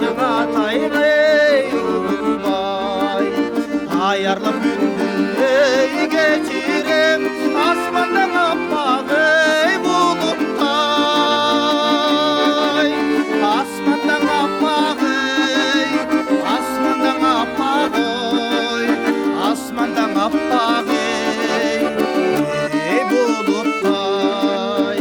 артыңа тайғай ұмытпай аярлы күнді кешірем аспандан аппақ ей бұлттай аспандан аппақ ей аспандан аппақ ой аспандан аппақ ей бұлттай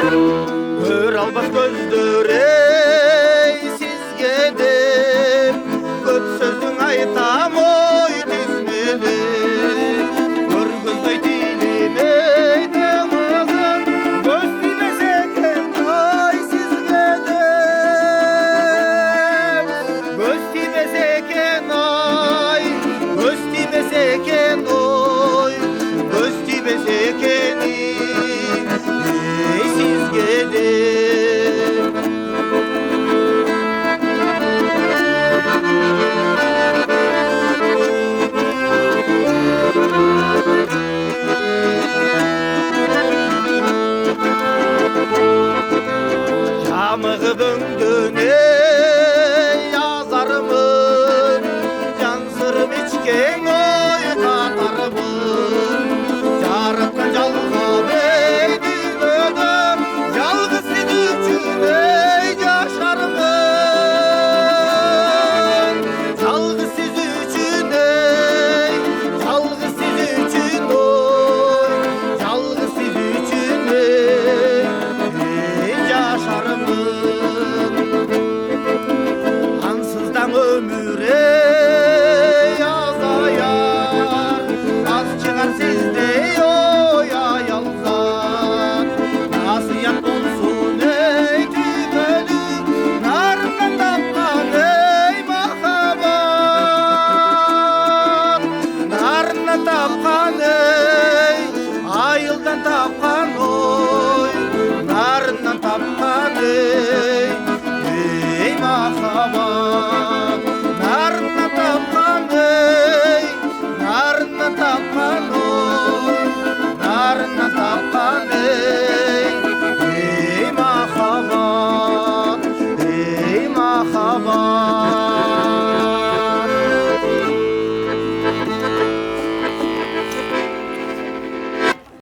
көр албас көздер ей сізге де көп сөздің айтам ой тізмелі көр көздай тилемей темағын көз тимес екен ой сізге де көз тимес екен ой көз тимес екен ой көз тимес екен ей сізге де жамығып өңдене язармын жан сырым ішкен ой қатармын жаратқан жалғап ей дүниеден жалғыз сен үшін ей жашармын жалғыз сіз үшін ей жалғыз сіз үшін ой жалғыз сіз үшін ей жашармын ансыздан өмір ей азаяр аз шығар сіздей ой аялзар насият болсын ей түймелі нарынан тапқан ей махаббат нарынан тапқан ей айылдан тапқан ой нарынан тапқан ей махаббат нарынан тапқан ей нарынан тапқан ой нарынан тапқан ей